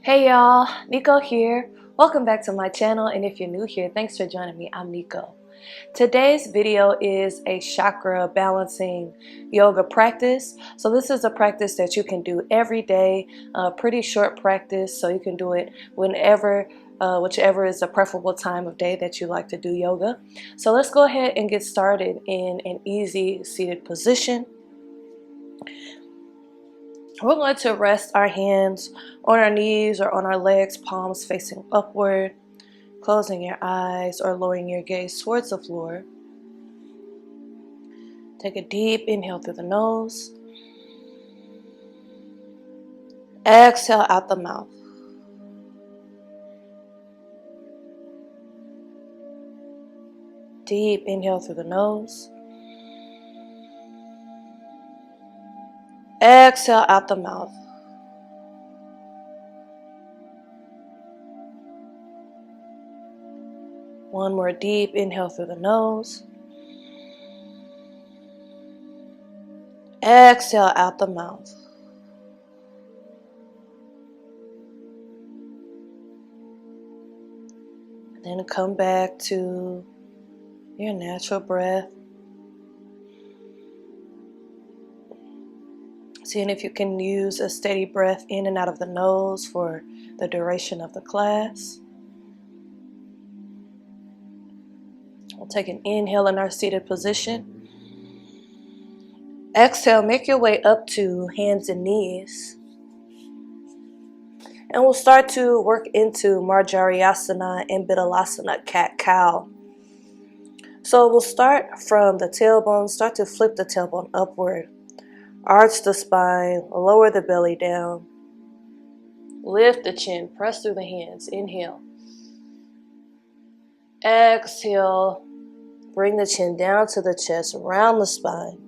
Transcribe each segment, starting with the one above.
Hey y'all, Nico here. Welcome back to my channel, and if you're new here, thanks for joining me. I'm Nico. Today's video is a chakra balancing yoga practice. So this is a practice that you can do every day, a pretty short practice, so you can do it whenever, whichever is the preferable time of day that you like to do yoga. So let's go ahead and get started in an easy seated position. We're going to rest our hands on our knees or on our legs, palms facing upward, closing your eyes or lowering your gaze towards the floor. Take a deep inhale through the nose. Exhale out the mouth. Deep inhale through the nose. Exhale out the mouth. One more deep inhale through the nose. Exhale out the mouth. Then come back to your natural breath. Seeing if you can use a steady breath in and out of the nose for the duration of the class. We'll take an inhale in our seated position. Exhale, make your way up to hands and knees. And we'll start to work into Marjariyasana and Bidhalasana, cat-cow. So we'll start from the tailbone, start to flip the tailbone upward. Arch the spine, lower the belly down. Lift the chin, press through the hands. Inhale. Exhale. Bring the chin down to the chest, round the spine.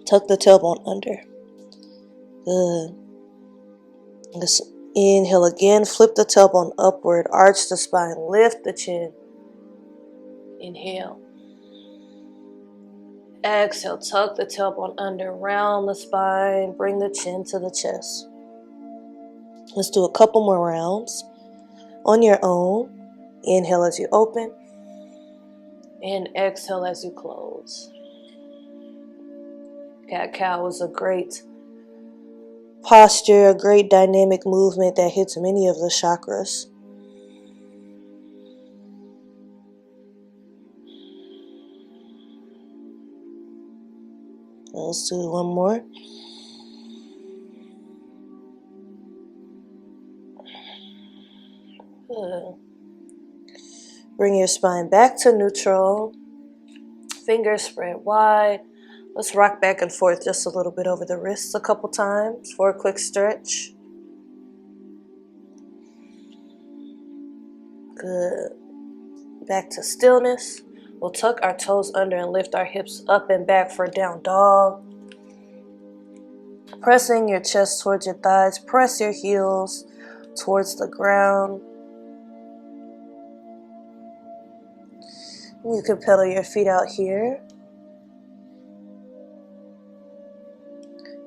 Tuck the tailbone under. Good. Let's inhale again. Flip the tailbone upward. Arch the spine. Lift the chin. Inhale. Exhale. Tuck the tailbone under. Round the spine. Bring the chin to the chest. Let's do a couple more rounds on your own. Inhale as you open. And exhale as you close. Cat-cow is a great posture, a great dynamic movement that hits many of the chakras. Let's do one more. Good. Bring your spine back to neutral. Fingers spread wide. Let's rock back and forth just a little bit over the wrists a couple times for a quick stretch. Good. Back to stillness. We'll tuck our toes under and lift our hips up and back for down dog. Pressing your chest towards your thighs. Press your heels towards the ground. You can pedal your feet out here.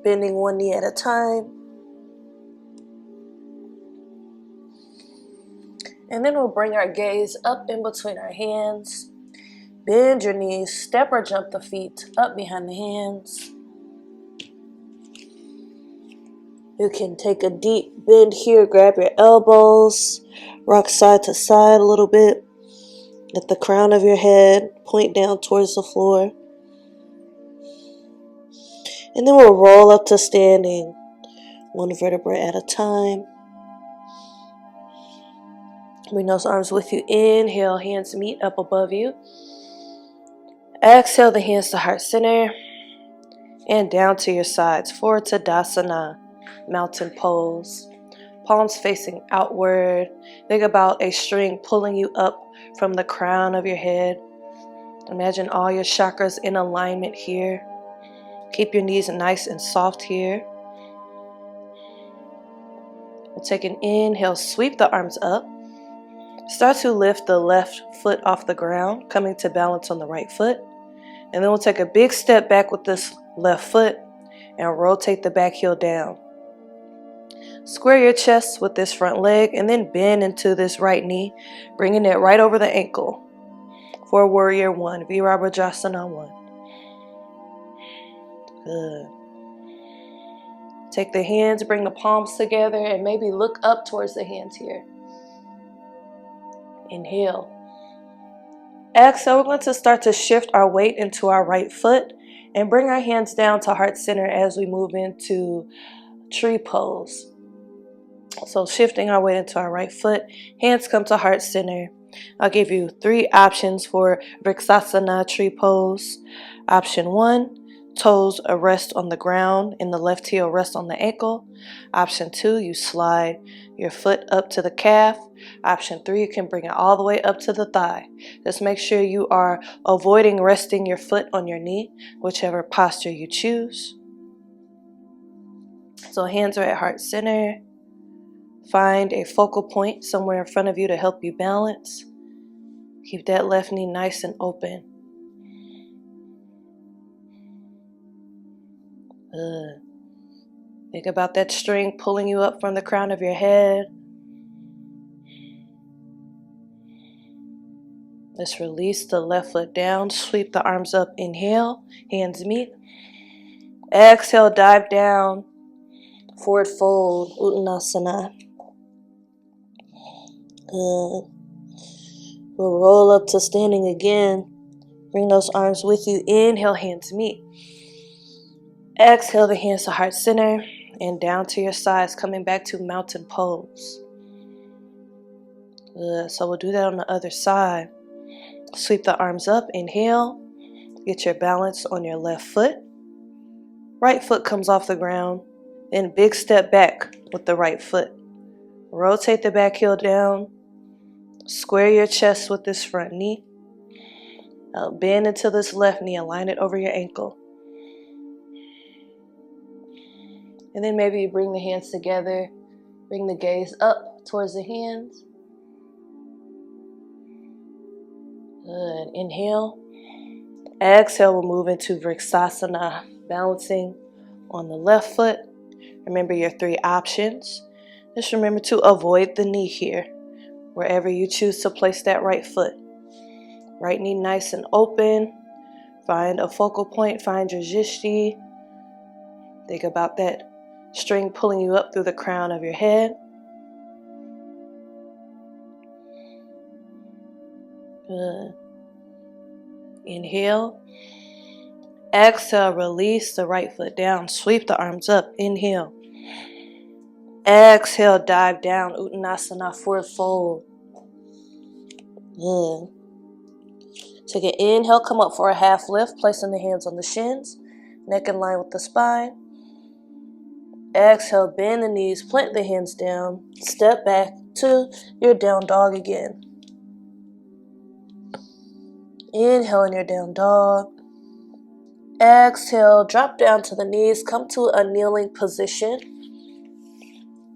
Bending one knee at a time. And then we'll bring our gaze up in between our hands. Bend your knees, step or jump the feet up behind the hands. You can take a deep bend here, grab your elbows, rock side to side a little bit. Let the crown of your head point down towards the floor. And then we'll roll up to standing, one vertebra at a time. Bring those arms with you. Inhale, hands meet up above you. Exhale, the hands to heart center. And down to your sides for Tadasana, mountain pose. Palms facing outward. Think about a string pulling you up from the crown of your head. Imagine all your chakras in alignment here. Keep your knees nice and soft here. We'll take an inhale, sweep the arms up. Start to lift the left foot off the ground, coming to balance on the right foot. And then we'll take a big step back with this left foot and rotate the back heel down. Square your chest with this front leg and then bend into this right knee, bringing it right over the ankle. For warrior 1, Virabhadrasana 1. Good. Take the hands, bring the palms together, and maybe look up towards the hands here. Inhale. Exhale, we're going to start to shift our weight into our right foot and bring our hands down to heart center as we move into tree pose. So shifting our weight into our right foot, hands come to heart center. I'll give you 3 options for Vrksasana tree pose. Option 1, toes rest on the ground and the left heel rests on the ankle. Option 2, you slide your foot up to the calf. Option 3, you can bring it all the way up to the thigh. Just make sure you are avoiding resting your foot on your knee, whichever posture you choose. So hands are at heart center. Find a focal point somewhere in front of you to help you balance. Keep that left knee nice and open. Good. Think about that string pulling you up from the crown of your head. Let's release the left foot down. Sweep the arms up. Inhale. Hands meet. Exhale. Dive down. Forward fold. Uttanasana. Good. We'll roll up to standing again. Bring those arms with you. Inhale. Hands meet. Exhale the hands to heart center and down to your sides, coming back to mountain pose. Good. So we'll do that on the other side. Sweep the arms up. Inhale. Get your balance on your left foot. Right foot comes off the ground. Then big step back with the right foot. Rotate the back heel down. Square your chest with this front knee. Now bend into this left knee. Align it over your ankle. And then maybe you bring the hands together. Bring the gaze up towards the hands. Good. Inhale. Exhale, we'll move into Vrksasana, balancing on the left foot. Remember your 3 options. Just remember to avoid the knee here, wherever you choose to place that right foot. Right knee nice and open. Find a focal point. Find your drishti. Think about that string pulling you up through the crown of your head. Good. Inhale. Exhale, release the right foot down. Sweep the arms up. Inhale. Exhale, dive down. Uttanasana, forward fold. Good. Take an inhale, come up for a half lift, placing the hands on the shins, neck in line with the spine. Exhale, bend the knees, plant the hands down, step back to your down dog again. Inhale in your down dog. Exhale, drop down to the knees, come to a kneeling position.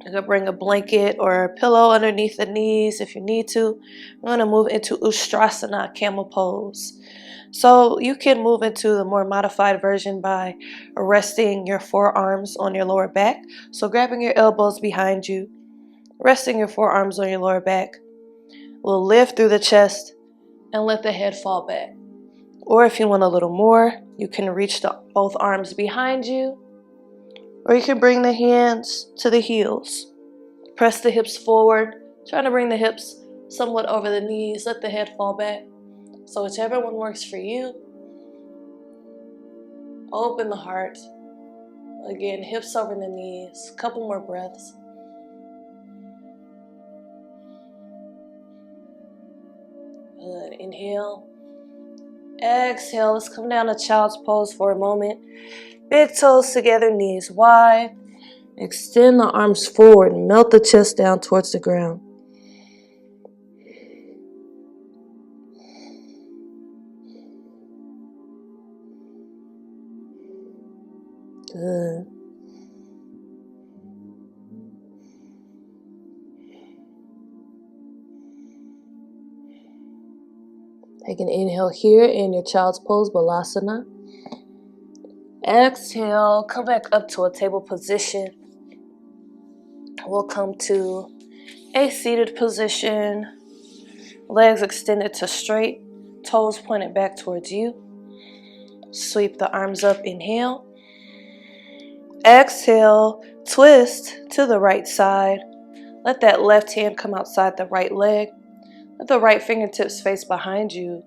You can bring a blanket or a pillow underneath the knees if you need to. We're going to move into Ustrasana, camel pose. So you can move into the more modified version by resting your forearms on your lower back. So grabbing your elbows behind you, resting your forearms on your lower back. We'll lift through the chest and let the head fall back. Or if you want a little more, you can reach both arms behind you. Or you can bring the hands to the heels. Press the hips forward. Try to bring the hips somewhat over the knees. Let the head fall back. So whichever one works for you. Open the heart. Again, hips over the knees. Couple more breaths. Good. Inhale. Exhale. Let's come down to child's pose for a moment. Big toes together, knees wide. Extend the arms forward. Melt the chest down towards the ground. Good. Take an inhale here in your child's pose, Balasana. Exhale, come back up to a table position. We'll come to a seated position, legs extended to straight, toes pointed back towards you. Sweep the arms up, inhale. Exhale, twist to the right side. Let that left hand come outside the right leg. Let the right fingertips face behind you,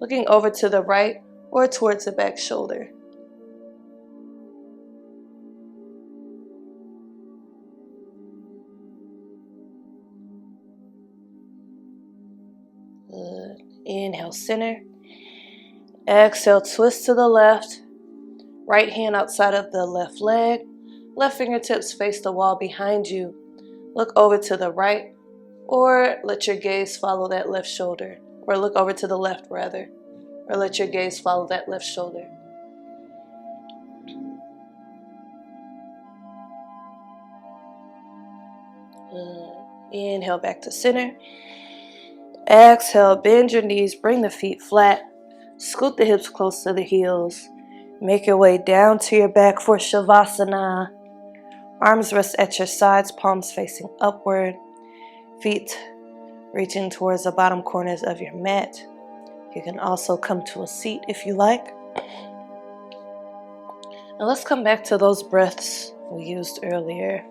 looking over to the right or towards the back shoulder. Good. Inhale, center. Exhale, twist to the left. Right hand outside of the left leg. Left fingertips face the wall behind you. Look over to the right, or let your gaze follow that left shoulder. Or look over to the left, rather. Or let your gaze follow that left shoulder. Inhale, back to center. Exhale, bend your knees, bring the feet flat. Scoot the hips close to the heels. Make your way down to your back for Shavasana. Arms rest at your sides, palms facing upward. Feet reaching towards the bottom corners of your mat. You can also come to a seat if you like. Now let's come back to those breaths we used earlier.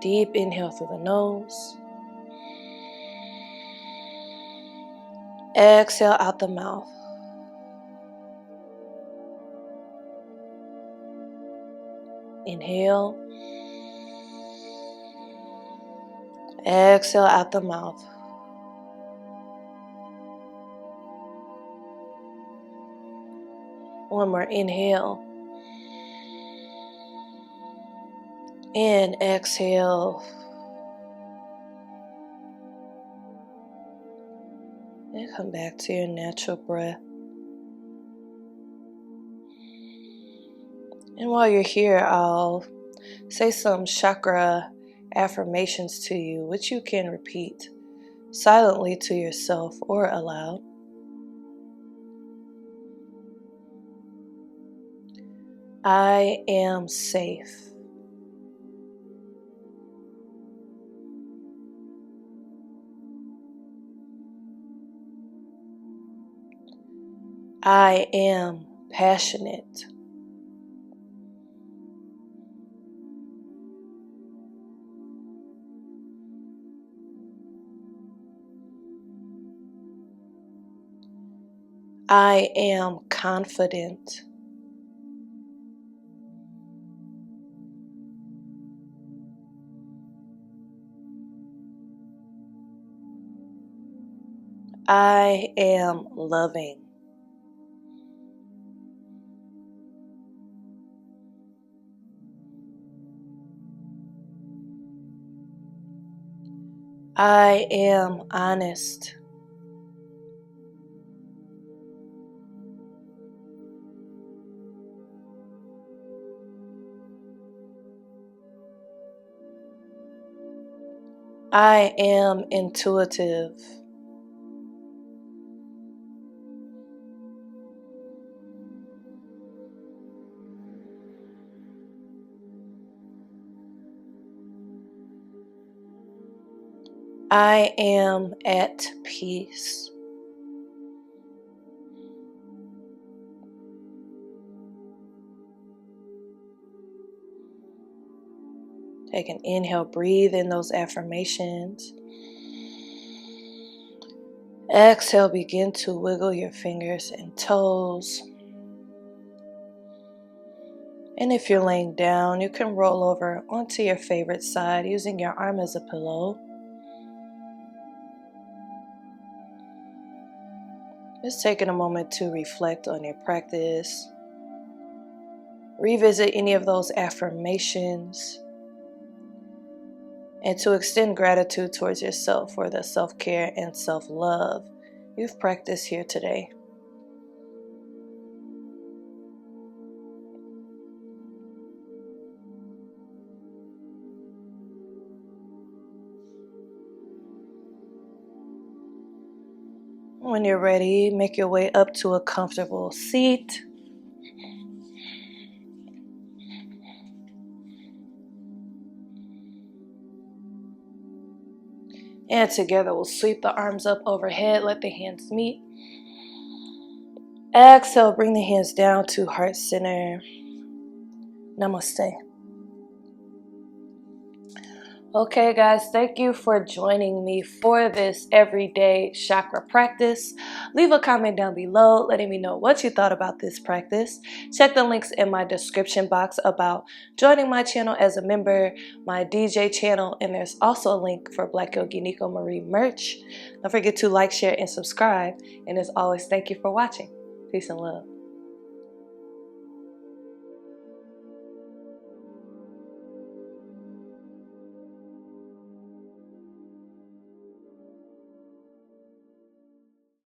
Deep inhale through the nose. Exhale out the mouth. Inhale. Exhale out the mouth. One more inhale. And exhale. And come back to your natural breath. And while you're here, I'll say some chakra affirmations to you, which you can repeat silently to yourself or aloud. I am safe. I am passionate. I am confident. I am loving. I am honest. I am intuitive. I am at peace. Take an inhale, breathe in those affirmations. Exhale, begin to wiggle your fingers and toes. And if you're laying down, you can roll over onto your favorite side using your arm as a pillow. Just taking a moment to reflect on your practice. Revisit any of those affirmations. And to extend gratitude towards yourself for the self-care and self-love you've practiced here today. When you're ready, make your way up to a comfortable seat. And together we'll sweep the arms up overhead, let the hands meet. Exhale, bring the hands down to heart center. Namaste. Okay guys, thank you for joining me for this everyday chakra practice. Leave a comment down below letting me know what you thought about this practice. Check the links in my description box about joining my channel as a member, my DJ channel, and there's also a link for Black Yogi Nico Marie merch. Don't forget to like, share, and subscribe. And as always, thank you for watching. Peace and love.